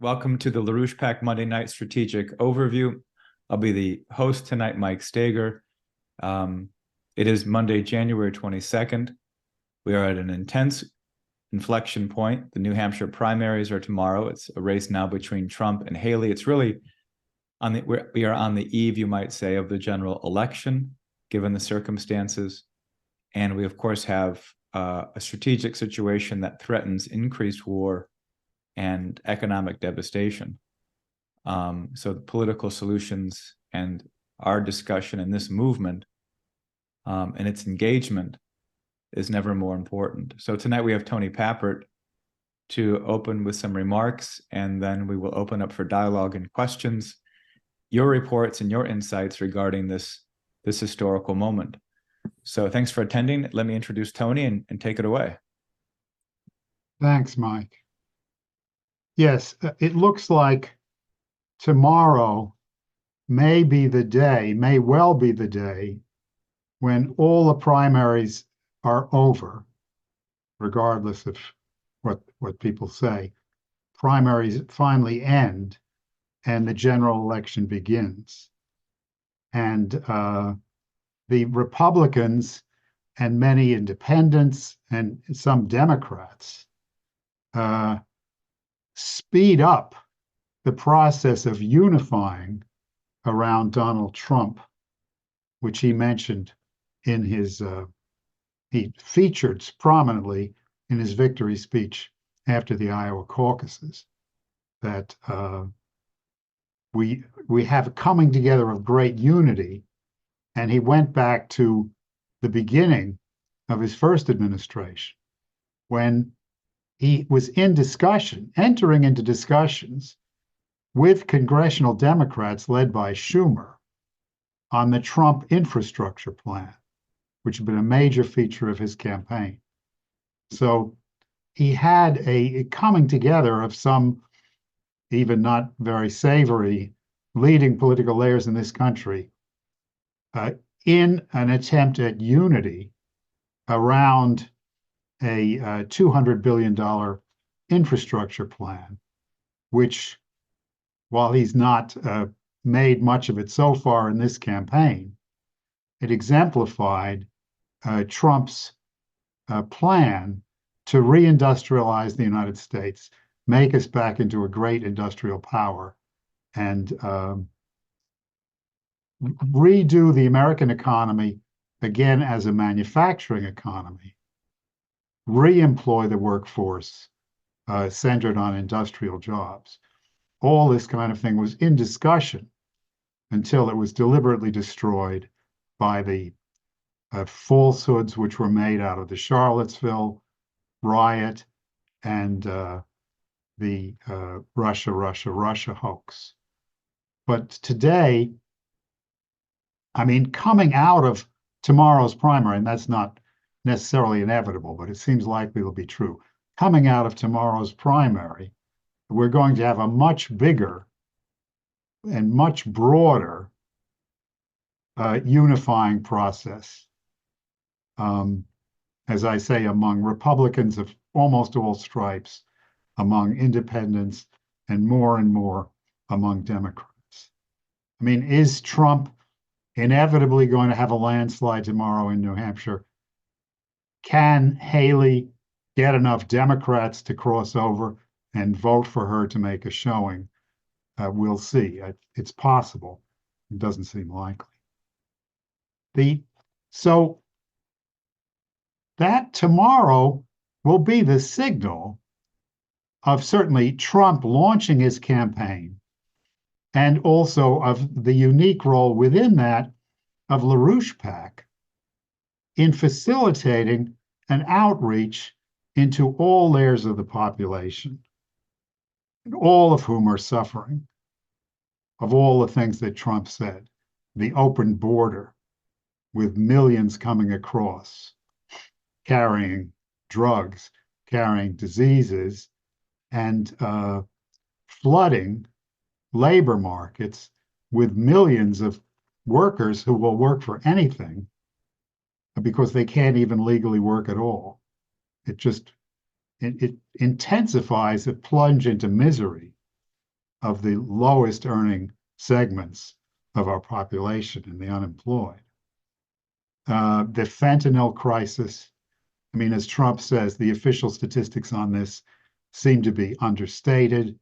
Welcome to the LaRouche PAC Monday Night Strategic Overview. I'll be the host tonight, Mike Stager. It is Monday, January 22nd. We are at an intense inflection point. The New Hampshire primaries are tomorrow. It's a race now between Trump and Haley. It's really we are on the eve, you might say, of the general election, given the circumstances. And we, of course, have a strategic situation that threatens increased war and economic devastation. So the political solutions and our discussion in this movement and its engagement is never more important. So tonight we have Tony Pappert to open with some remarks, and then we will open up for dialogue and questions, your reports and your insights regarding this historical moment. So thanks for attending. Let me introduce Tony and take it away. Thanks, Mike. Yes, it looks like tomorrow may well be the day when all the primaries are over, regardless of what people say. Primaries finally end and the general election begins. And the Republicans and many independents and some Democrats speed up the process of unifying around Donald Trump, which he mentioned in his, he featured prominently in his victory speech after the Iowa caucuses, that we have a coming together of great unity. And he went back to the beginning of his first administration, when he was entering into discussions with congressional Democrats led by Schumer on the Trump infrastructure plan, which had been a major feature of his campaign. So he had a coming together of some, even not very savory, leading political layers in this country in an attempt at unity around a $200 billion infrastructure plan, which, while he's not made much of it so far in this campaign, it exemplified Trump's plan to reindustrialize the United States, make us back into a great industrial power, and redo the American economy again as a manufacturing economy, re-employ the workforce centered on industrial jobs. All this kind of thing was in discussion until it was deliberately destroyed by the falsehoods which were made out of the Charlottesville riot and the Russia hoax. But today, I mean, coming out of tomorrow's primary, and that's not necessarily inevitable, but it seems likely it'll be true. Coming out of tomorrow's primary, we're going to have a much bigger and much broader unifying process, as I say, among Republicans of almost all stripes, among independents, and more among Democrats. I mean, is Trump inevitably going to have a landslide tomorrow in New Hampshire? Can Haley get enough Democrats to cross over and vote for her to make a showing? We'll see. It's possible. It doesn't seem likely. So that tomorrow will be the signal of certainly Trump launching his campaign, and also of the unique role within that of LaRouche PAC in facilitating an outreach into all layers of the population, all of whom are suffering of all the things that Trump said. The open border with millions coming across, carrying drugs, carrying diseases, and flooding labor markets with millions of workers who will work for anything because they can't even legally work at all. It intensifies a plunge into misery of the lowest earning segments of our population and the unemployed. The fentanyl crisis. I mean, as Trump says, the official statistics on this seem to be understated.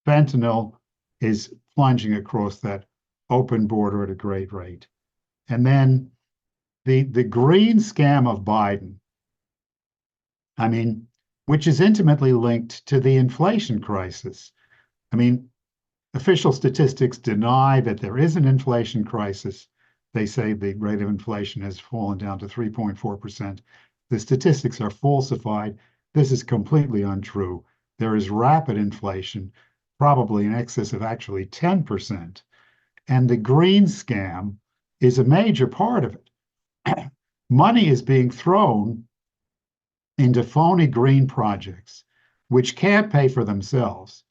Fentanyl is plunging across that open border at a great rate. And then the green scam of Biden, I mean, which is intimately linked to the inflation crisis. I mean, official statistics deny that there is an inflation crisis. They say the rate of inflation has fallen down to 3.4%. The statistics are falsified. This is completely untrue. There is rapid inflation, probably in excess of actually 10%. And the green scam is a major part of it. Money is being thrown into phony green projects, which can't pay for themselves,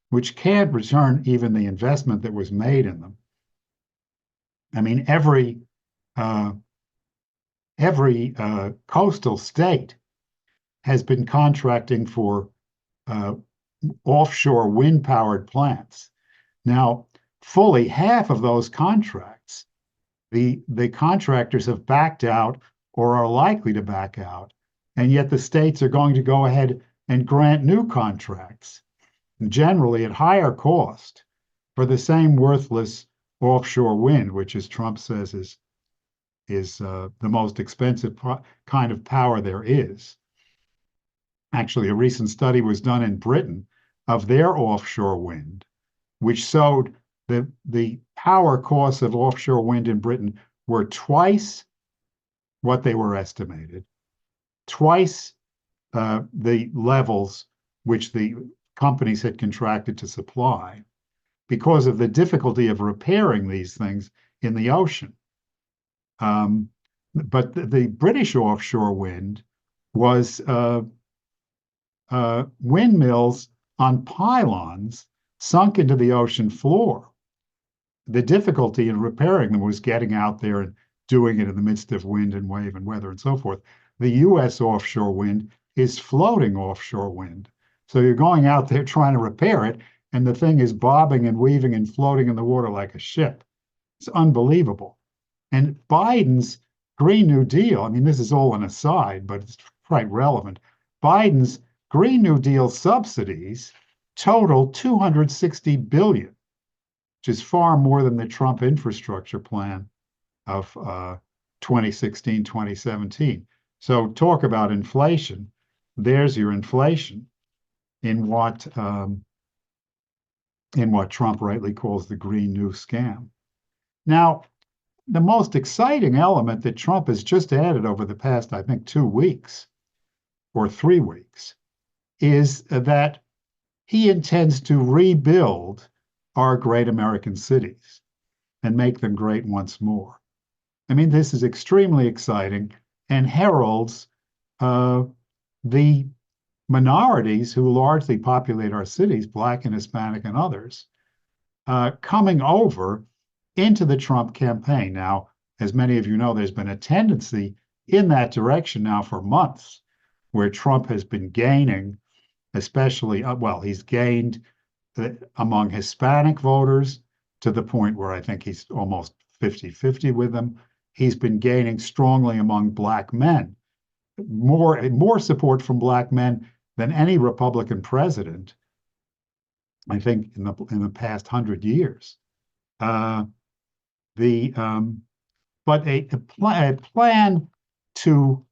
which can't return even the investment that was made in them. I mean, every coastal state has been contracting for offshore wind-powered plants. Now, fully half of those contracts, the contractors have backed out or are likely to back out, and yet the states are going to go ahead and grant new contracts, generally at higher cost, for the same worthless offshore wind, which, as Trump says, is the most expensive kind of power there is. Actually, a recent study was done in Britain of their offshore wind, which showed the power costs of offshore wind in Britain were twice what they were estimated, twice the levels which the companies had contracted to supply, because of the difficulty of repairing these things in the ocean. But the British offshore wind was windmills on pylons sunk into the ocean floor. The difficulty in repairing them was getting out there and doing it in the midst of wind and wave and weather and so forth. The US offshore wind is floating offshore wind. So you're going out there trying to repair it, and the thing is bobbing and weaving and floating in the water like a ship. It's unbelievable. And Biden's Green New Deal, I mean, this is all an aside, but it's quite relevant. Biden's Green New Deal subsidies total $260 billion, which is far more than the Trump infrastructure plan of 2016, 2017. So talk about inflation. There's your inflation in what Trump rightly calls the Green New Scam. Now, the most exciting element that Trump has just added over the past, I think, 2 weeks or 3 weeks is that he intends to rebuild our great American cities and make them great once more. I mean, this is extremely exciting and heralds the minorities who largely populate our cities, Black and Hispanic and others, coming over into the Trump campaign. Now, as many of you know, there's been a tendency in that direction now for months, where Trump has been gaining, especially, well, he's gained among Hispanic voters to the point where I think he's almost 50-50 with them. He's been gaining strongly among Black men, more support from Black men than any Republican president, I think, in the past 100 years. But a plan to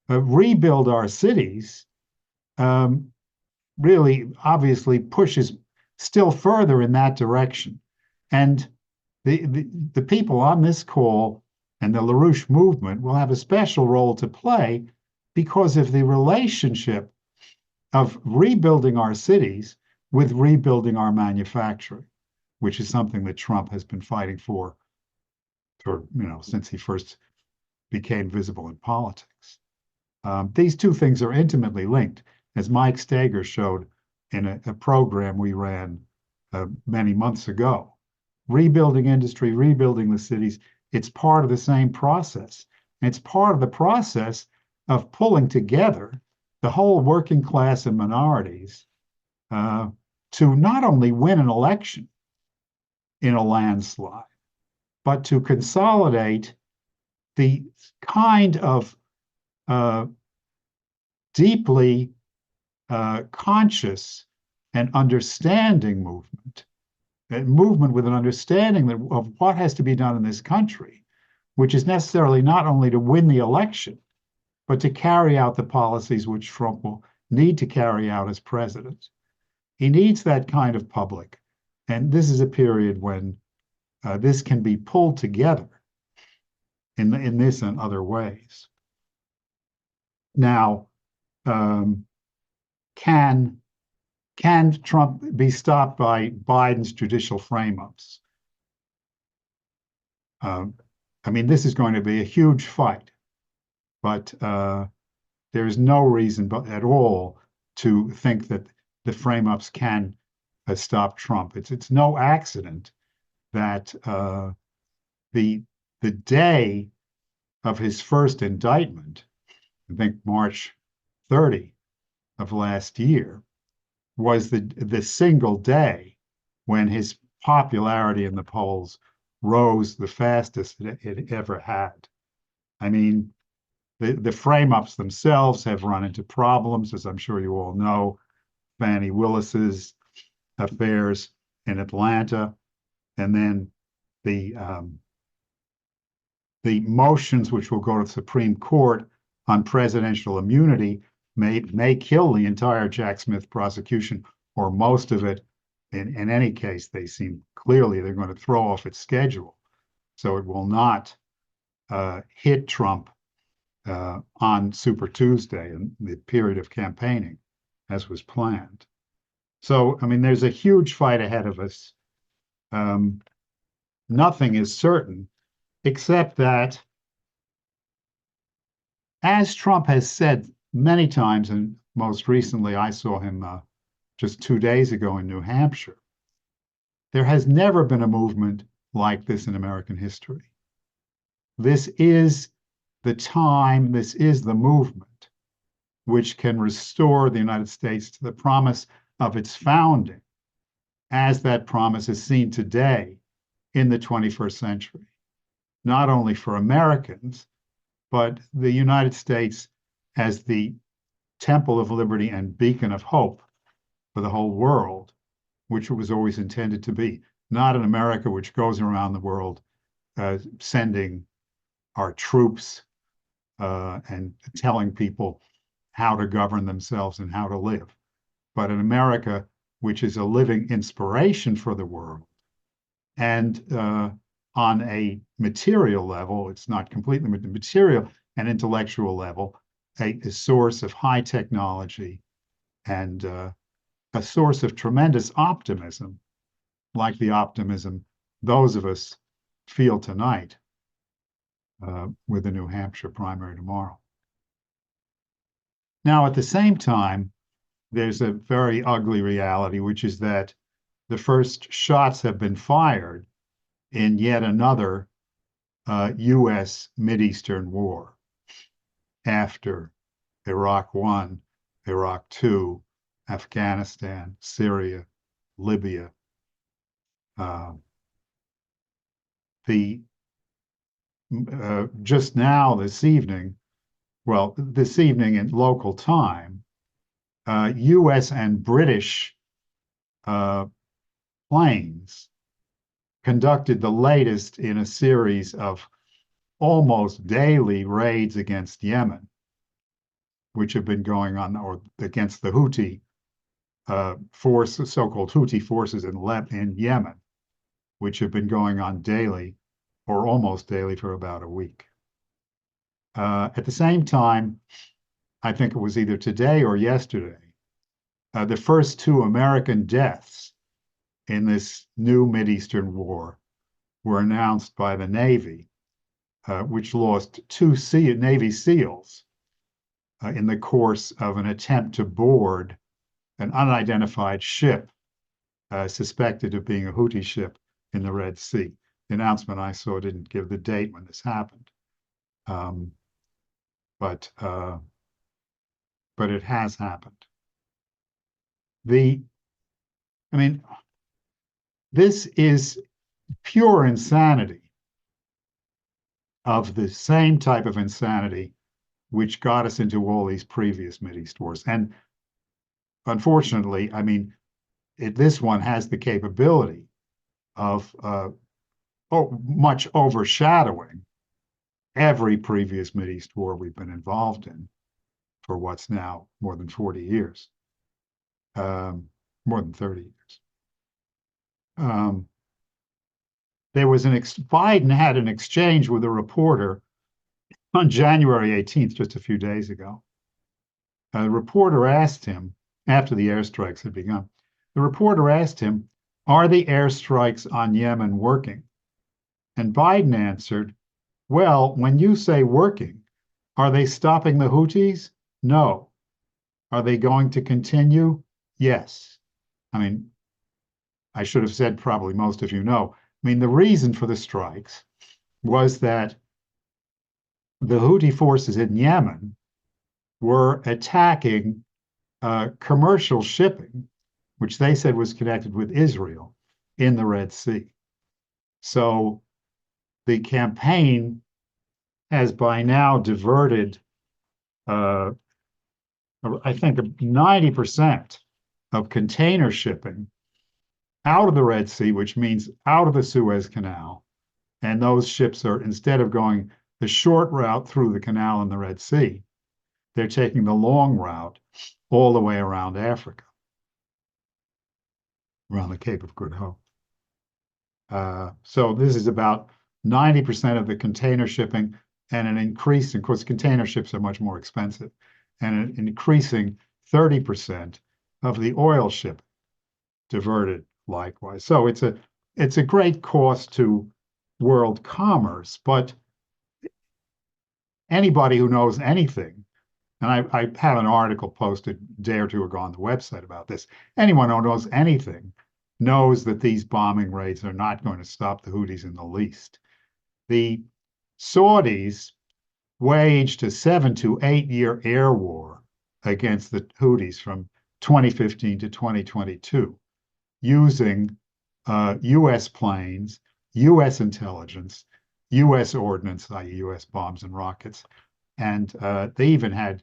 rebuild our cities really obviously pushes still further in that direction. And the people on this call and the LaRouche movement will have a special role to play because of the relationship of rebuilding our cities with rebuilding our manufacturing, which is something that Trump has been fighting for, since he first became visible in politics. These two things are intimately linked, as Mike Stager showed in a program we ran many months ago. Rebuilding industry, rebuilding the cities, it's part of the same process. And it's part of the process of pulling together the whole working class and minorities to not only win an election in a landslide, but to consolidate the kind of deeply conscious and understanding movement, a movement with an understanding of what has to be done in this country, which is necessarily not only to win the election, but to carry out the policies which Trump will need to carry out as president. He needs that kind of public. And this is a period when this can be pulled together in this and other ways. Now, can Trump be stopped by Biden's judicial frame-ups? I mean, this is going to be a huge fight, but there is no reason at all to think that the frame-ups can stop Trump. It's no accident that the day of his first indictment, I think March 30 of last year, was the single day when his popularity in the polls rose the fastest it ever had. I mean, the frame-ups themselves have run into problems, as I'm sure you all know. Fani Willis's affairs in Atlanta, and then the motions which will go to the Supreme Court on presidential immunity may kill the entire Jack Smith prosecution, or most of it. In any case, they seem clearly they're going to throw off its schedule, so it will not hit Trump on Super Tuesday in the period of campaigning, as was planned. So, I mean, there's a huge fight ahead of us. Nothing is certain, except that, as Trump has said many times, and most recently I saw him just 2 days ago in New Hampshire, there has never been a movement like this in American history. This is the time, this is the movement which can restore the United States to the promise of its founding, as that promise is seen today in the 21st century, not only for Americans, but the United States as the temple of liberty and beacon of hope for the whole world, which it was always intended to be. Not an America which goes around the world sending our troops and telling people how to govern themselves and how to live, but an America which is a living inspiration for the world. And on a material level, it's not completely material and intellectual level, a source of high technology and a source of tremendous optimism, like the optimism those of us feel tonight with the New Hampshire primary tomorrow. Now, at the same time, there's a very ugly reality, which is that the first shots have been fired in yet another U.S. Mideastern war after Iraq I, Iraq II, Afghanistan, Syria, Libya. Just now this evening, well, this evening in local time, U.S. and British planes conducted the latest in a series of almost daily raids against Yemen, which have been going on, or against the Houthi forces, so-called Houthi forces in Yemen, which have been going on daily or almost daily for about a week. At the same time, I think it was either today or yesterday, the first 2 American deaths in this new Mideastern war were announced by the Navy, which lost 2 Navy SEALs in the course of an attempt to board an unidentified ship suspected of being a Houthi ship in the Red Sea. The announcement I saw didn't give the date when this happened, but it has happened. The I mean, this is pure insanity of the same type of insanity which got us into all these previous Mideast wars. And unfortunately, I mean, this one has the capability of much overshadowing every previous Mideast war we've been involved in for what's now more than 40 years, more than 30 years. There was Biden had an exchange with a reporter on January 18th, just a few days ago. A reporter asked him, after the airstrikes had begun, the reporter asked him, "Are the airstrikes on Yemen working?" And Biden answered, "Well, when you say working, are they stopping the Houthis? No. Are they going to continue? Yes." I mean, I should have said, probably most of you know. I mean, the reason for the strikes was that the Houthi forces in Yemen were attacking commercial shipping, which they said was connected with Israel in the Red Sea. So the campaign has by now diverted, I think, 90% of container shipping out of the Red Sea, which means out of the Suez Canal. And those ships are, instead of going the short route through the canal and the Red Sea, they're taking the long route all the way around Africa, around the Cape of Good Hope. So this is about 90% of the container shipping, and an increase, of course, container ships are much more expensive, and an increasing 30% of the oil shipping diverted likewise. So it's a great cost to world commerce, but anybody who knows anything, and I have an article posted a day or two ago on the website about this, anyone who knows anything knows that these bombing raids are not going to stop the Houthis in the least. The Saudis waged a 7 to 8 year air war against the Houthis from 2015 to 2022, using US planes, US intelligence, US ordnance, i.e., US bombs and rockets. And they even had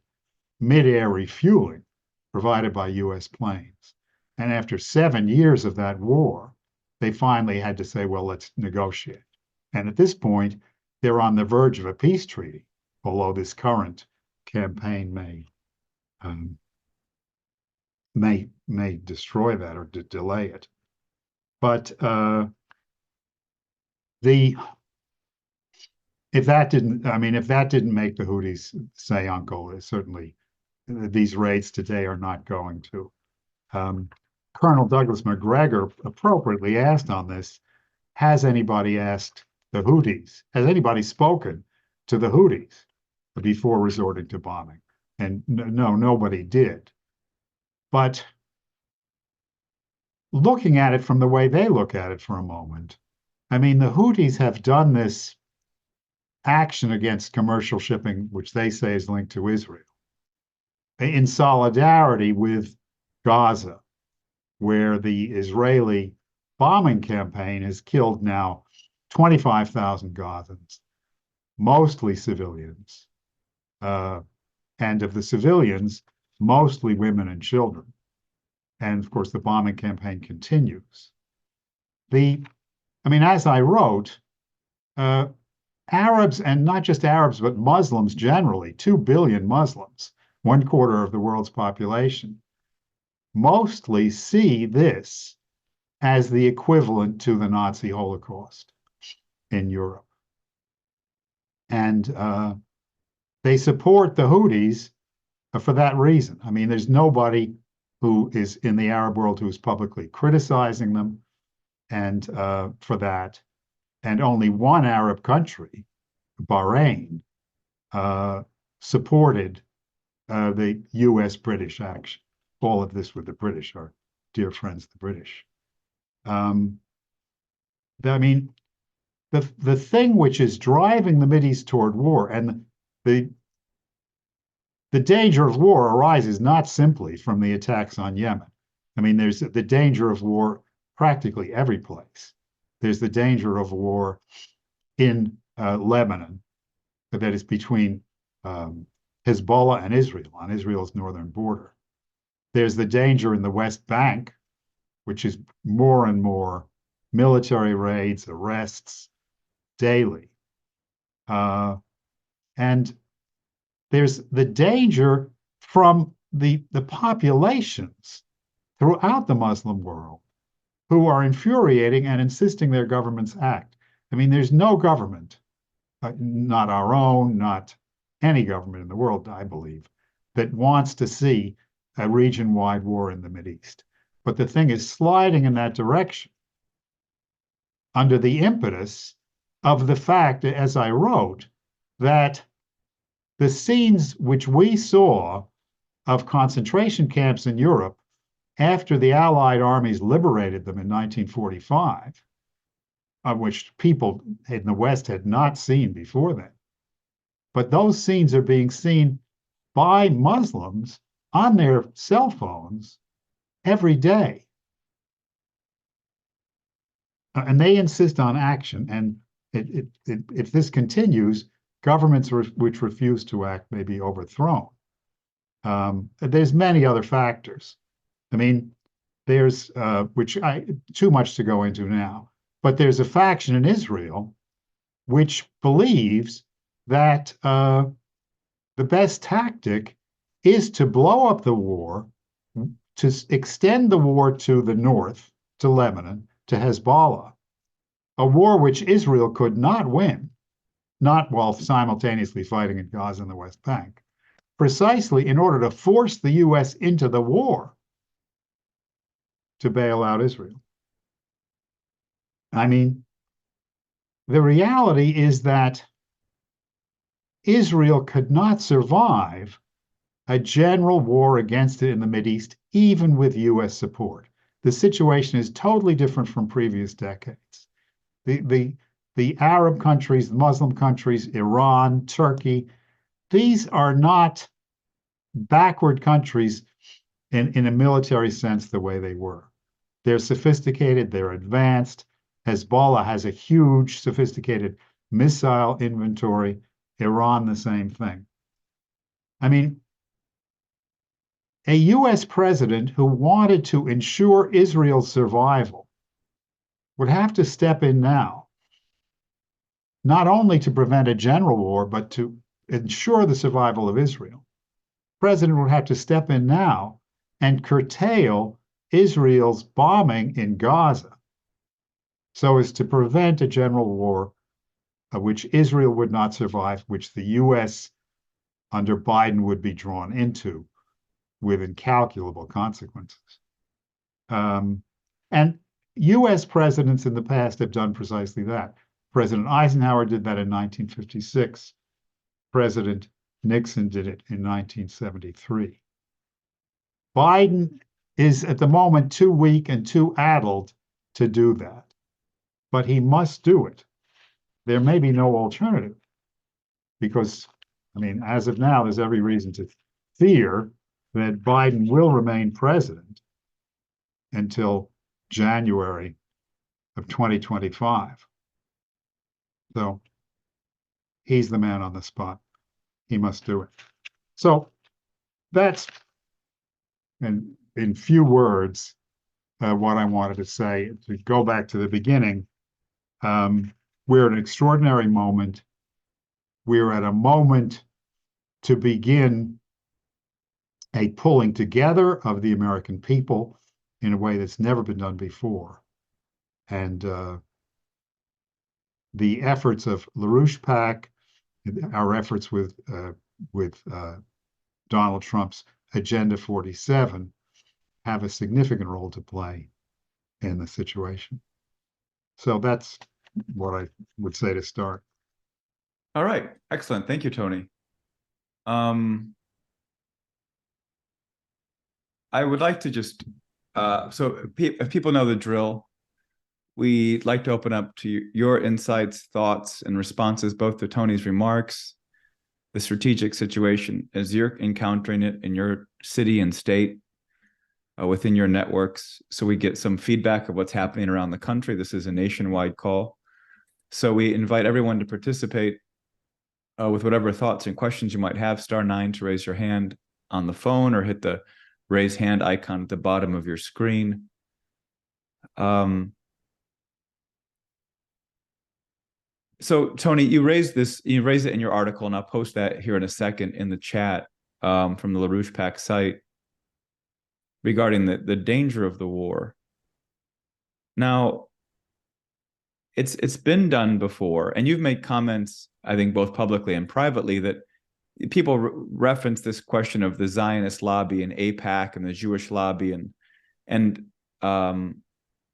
mid-air refueling provided by US planes. And after 7 years of that war, they finally had to say, well, let's negotiate. And at this point, they're on the verge of a peace treaty, although this current campaign may destroy that or delay it. But if that didn't make the Houthis say uncle, certainly these raids today are not going to. Colonel Douglas McGregor appropriately asked on this, has anybody asked the Houthis? Has anybody spoken to the Houthis before resorting to bombing? And no, nobody did. But looking at it from the way they look at it for a moment, I mean, the Houthis have done this action against commercial shipping, which they say is linked to Israel, in solidarity with Gaza, where the Israeli bombing campaign has killed now 25,000 Gazans, mostly civilians. And of the civilians, mostly women and children. And of course, the bombing campaign continues. As I wrote, Arabs, and not just Arabs, but Muslims generally, 2 billion Muslims, 1/4 of the world's population, mostly see this as the equivalent to the Nazi Holocaust in Europe. And they support the Houthis for that reason. I mean, there's nobody who is in the Arab world who's publicly criticizing them, and for that. And only one Arab country, Bahrain, supported the US-British action. All of this with the British, our dear friends, the British. The thing which is driving the Mideast toward war, and the danger of war arises not simply from the attacks on Yemen. I mean, there's the danger of war practically every place. There's the danger of war in Lebanon, that is between Hezbollah and Israel on Israel's northern border. There's the danger in the West Bank, which is more and more military raids, arrests daily. And there's the danger from the populations throughout the Muslim world who are infuriating and insisting their governments act. I mean, there's no government, not our own, not any government in the world, I believe, that wants to see a region-wide war in the Mideast. But the thing is sliding in that direction under the impetus of the fact, as I wrote, that the scenes which we saw of concentration camps in Europe after the Allied armies liberated them in 1945, of which people in the West had not seen before then. But those scenes are being seen by Muslims on their cell phones every day. And they insist on action. And if this continues, governments which refuse to act may be overthrown. There's many other factors. I mean, there's too much to go into now, but there's a faction in Israel which believes that the best tactic is to blow up the war, to extend the war to the north, to Lebanon, to Hezbollah, a war which Israel could not win, not while simultaneously fighting in Gaza and the West Bank, precisely in order to force the U.S. into the war to bail out Israel. I mean, the reality is that Israel could not survive a general war against it in the Mideast, even with U.S. support. The situation is totally different from previous decades. The Arab countries, the Muslim countries, Iran, Turkey, these are not backward countries in a military sense the way they were. They're sophisticated, they're advanced. Hezbollah has a huge, sophisticated missile inventory. Iran, the same thing. I mean, a US president who wanted to ensure Israel's survival would have to step in now, not only to prevent a general war, but to ensure the survival of Israel. The president would have to step in now and curtail Israel's bombing in Gaza so as to prevent a general war which Israel would not survive, which the US under Biden would be drawn into with incalculable consequences. And US presidents in the past have done precisely that. President Eisenhower did that in 1956. President Nixon did it in 1973. Biden is at the moment too weak and too addled to do that, but he must do it. There may be no alternative because, I mean, as of now, there's every reason to fear that Biden will remain president until January of 2025. So he's the man on the spot. He must do it. So that's, in few words, what I wanted to say. To go back to the beginning, we're at an extraordinary moment. We're at a moment to begin a pulling together of the American people in a way that's never been done before. And the efforts of LaRouche PAC, our efforts with Donald Trump's Agenda 47 have a significant role to play in the situation. So that's what I would say to start. All right, excellent. Thank you, Tony. I would like to just, so if people know the drill, we'd like to open up to your insights, thoughts, and responses, both to Tony's remarks, the strategic situation as you're encountering it in your city and state, within your networks so we get some feedback of what's happening around the country. This is a nationwide call. So we invite everyone to participate with whatever thoughts and questions you might have. *9 to raise your hand on the phone, or hit the raise hand icon at the bottom of your screen. So Tony, you raised it in your article, and I'll post that here in a second in the chat from the LaRouche PAC site regarding the danger of the war. Now, it's been done before, and you've made comments, I think, both publicly and privately, that people reference this question of the Zionist lobby and AIPAC and the Jewish lobby, and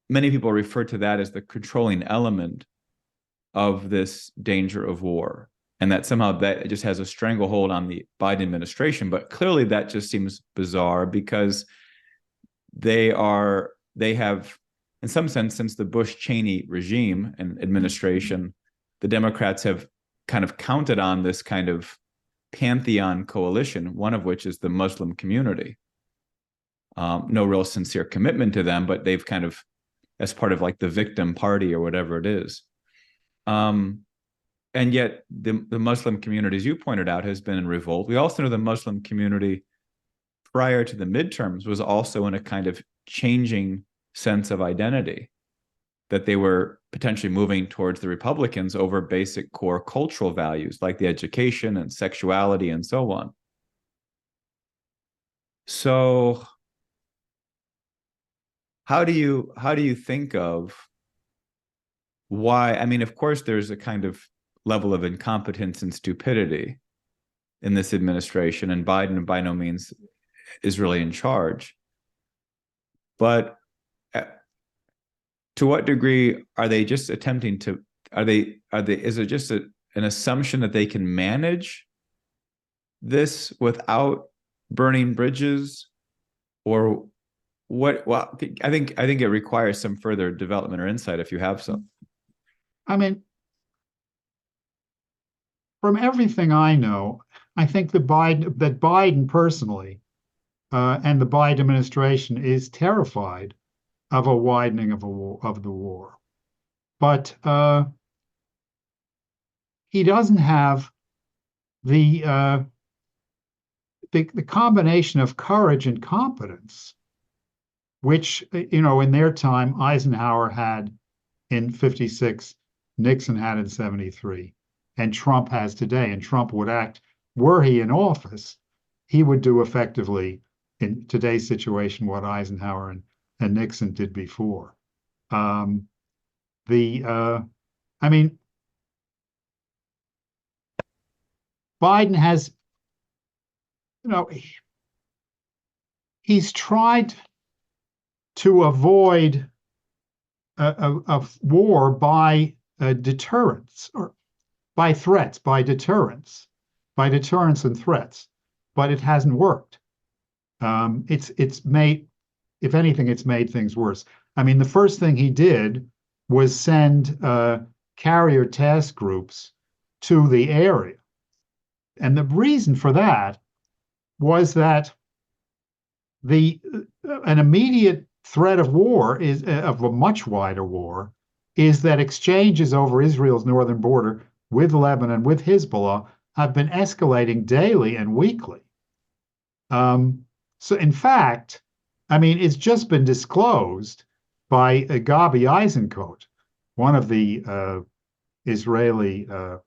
many people refer to that as the controlling element of this danger of war, and that somehow that just has a stranglehold on the Biden administration. But clearly that just seems bizarre, because they have, in some sense, since the Bush-Cheney regime and administration, the Democrats have kind of counted on this kind of pantheon coalition, one of which is the Muslim community. No real sincere commitment to them, but they've kind of, as part of like the victim party or whatever it is. And yet the Muslim community, as you pointed out, has been in revolt. We also know the Muslim community prior to the midterms was also in a kind of changing sense of identity, that they were potentially moving towards the Republicans over basic core cultural values like the education and sexuality and so on. So how do you think of why? I mean, of course, there's a kind of level of incompetence and stupidity in this administration, and Biden by no means is really in charge. But to what degree are they just attempting to, is it just an assumption that they can manage this without burning bridges, or what? Well, I think it requires some further development or insight, if you have some. I mean, from everything I know, I think that Biden personally and the Biden administration is terrified of a widening of the war, but he doesn't have the combination of courage and competence, which, in their time Eisenhower had in '56, Nixon had in '73, and Trump has today. And Trump would act, were he in office, he would do effectively in today's situation what Eisenhower and Nixon did before. I mean, Biden has, he's tried to avoid a war by deterrence, or by threats, by deterrence and threats, but it hasn't worked. It's made, if anything, it's made things worse. I mean, the first thing he did was send carrier task groups to the area. And the reason for that was that an immediate threat of war is of a much wider war, is that exchanges over Israel's northern border with Lebanon, with Hezbollah, have been escalating daily and weekly. So in fact, I mean, it's just been disclosed by Gabi Eisenkot, one of the Israeli, I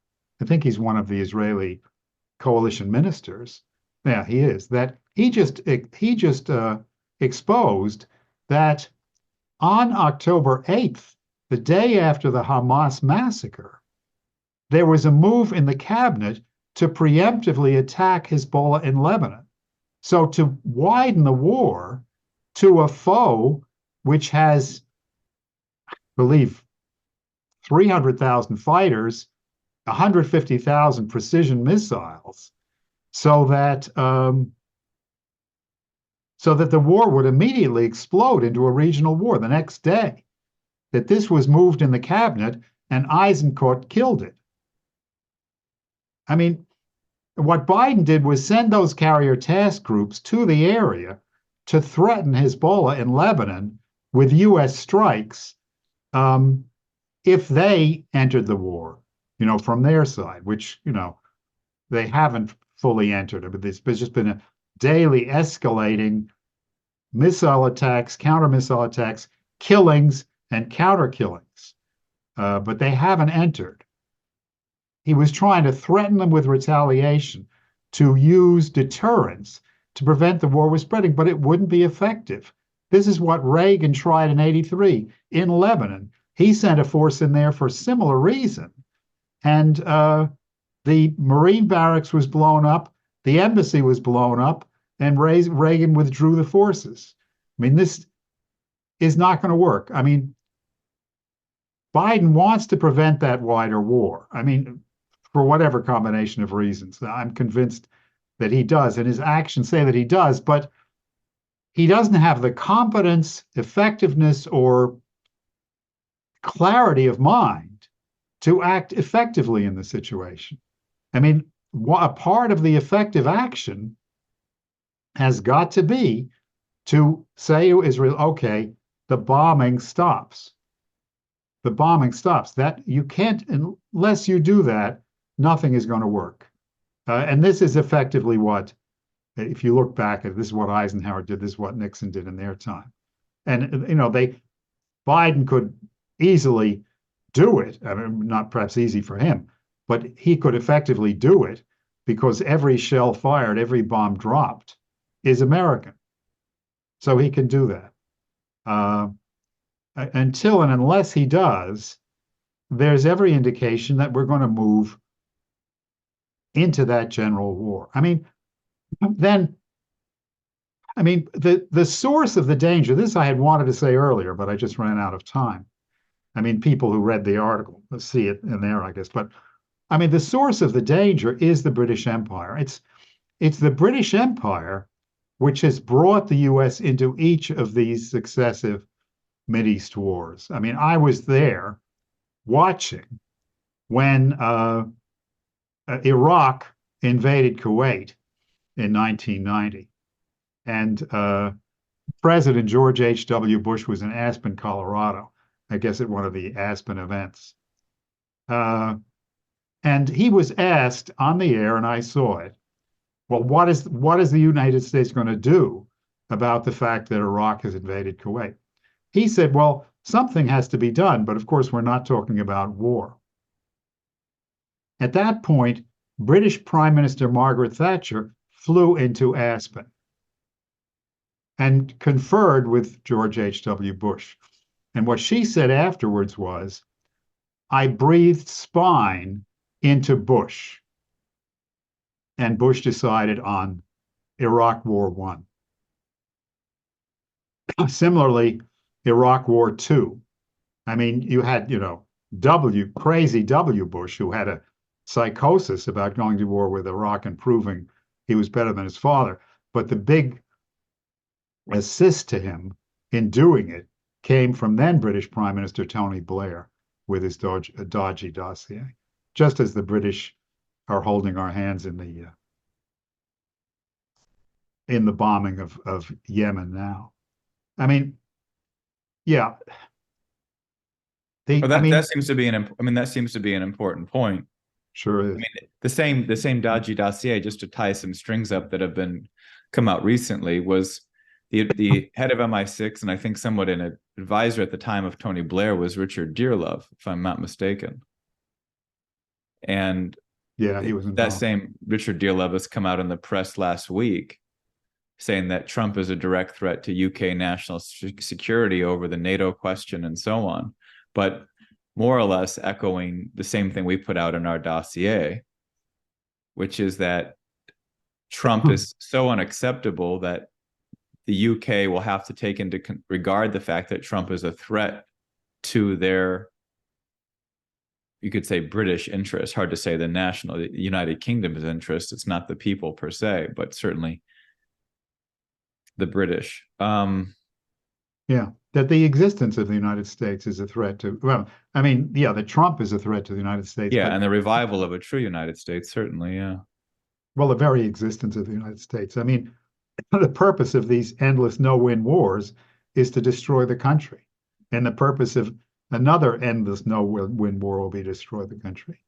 think he's one of the Israeli coalition ministers. Yeah, he is. That he just exposed that on October 8th, the day after the Hamas massacre, there was a move in the cabinet to preemptively attack Hezbollah in Lebanon. So to widen the war to a foe which has, I believe, 300,000 fighters, 150,000 precision missiles, so that the war would immediately explode into a regional war the next day. That this was moved in the cabinet, and Eisenkot killed it. I mean, what Biden did was send those carrier task groups to the area to threaten Hezbollah in Lebanon with U.S. strikes if they entered the war, from their side, which, they haven't fully entered it, but there's just been a daily escalating missile attacks, counter missile attacks, killings, and counter killings. But they haven't entered. He was trying to threaten them with retaliation, to use deterrence to prevent the war was spreading, but it wouldn't be effective. This is what Reagan tried in '83 in Lebanon. He sent a force in there for a similar reason. And the Marine barracks was blown up, the embassy was blown up, and Reagan withdrew the forces. I mean, this is not going to work. I mean, Biden wants to prevent that wider war. I mean, for whatever combination of reasons. I'm convinced that he does, and his actions say that he does, but he doesn't have the competence, effectiveness, or clarity of mind to act effectively in the situation. I mean, a part of the effective action has got to be to say to Israel, okay, the bombing stops. The bombing stops. That you can't, unless you do that, nothing is going to work. And this is effectively what, if you look back at this is what Eisenhower did, this is what Nixon did in their time. And, Biden could easily do it. I mean, not perhaps easy for him, but he could effectively do it because every shell fired, every bomb dropped is American. So he can do that. Until and unless he does, there's every indication that we're going to move into that general war. I mean, the source of the danger, this I had wanted to say earlier, but I just ran out of time. I mean, people who read the article see it in there, I guess. But I mean, the source of the danger is the British Empire. It's the British Empire which has brought the U.S. into each of these successive Mideast wars. I mean, I was there watching when Iraq invaded Kuwait in 1990. And President George H.W. Bush was in Aspen, Colorado, I guess at one of the Aspen events. And he was asked on the air, and I saw it, well, what is the United States going to do about the fact that Iraq has invaded Kuwait? He said, well, something has to be done, but of course, we're not talking about war. At that point, British Prime Minister Margaret Thatcher flew into Aspen and conferred with George H.W. Bush. And what she said afterwards was, I breathed spine into Bush. And Bush decided on Iraq War I. Similarly, Iraq War II. I mean, you had, crazy W. Bush, who had a psychosis about going to war with Iraq and proving he was better than his father. But the big assist to him in doing it came from then British Prime Minister Tony Blair with his dodgy dossier, just as the British are holding our hands in the bombing of Yemen now. I mean, yeah. That seems to be an important point. Sure is. I mean, the same dodgy dossier, just to tie some strings up that have come out recently, was the head of MI6, and I think somewhat an advisor at the time of Tony Blair, was Richard Dearlove, if I'm not mistaken. And yeah, he was involved. That same Richard Dearlove has come out in the press last week saying that Trump is a direct threat to UK national security over the NATO question and so on, but more or less echoing the same thing we put out in our dossier, which is that Trump is so unacceptable that the UK will have to take into regard the fact that Trump is a threat to their, you could say, British interest. Hard to say the United Kingdom's interest. It's not the people per se, but certainly the British. Yeah, that the existence of the United States is a threat to, that Trump is a threat to the United States. Yeah, and the revival of a true United States, certainly, yeah. Well, the very existence of the United States. I mean, the purpose of these endless no-win wars is to destroy the country. And the purpose of another endless no-win war will be to destroy the country.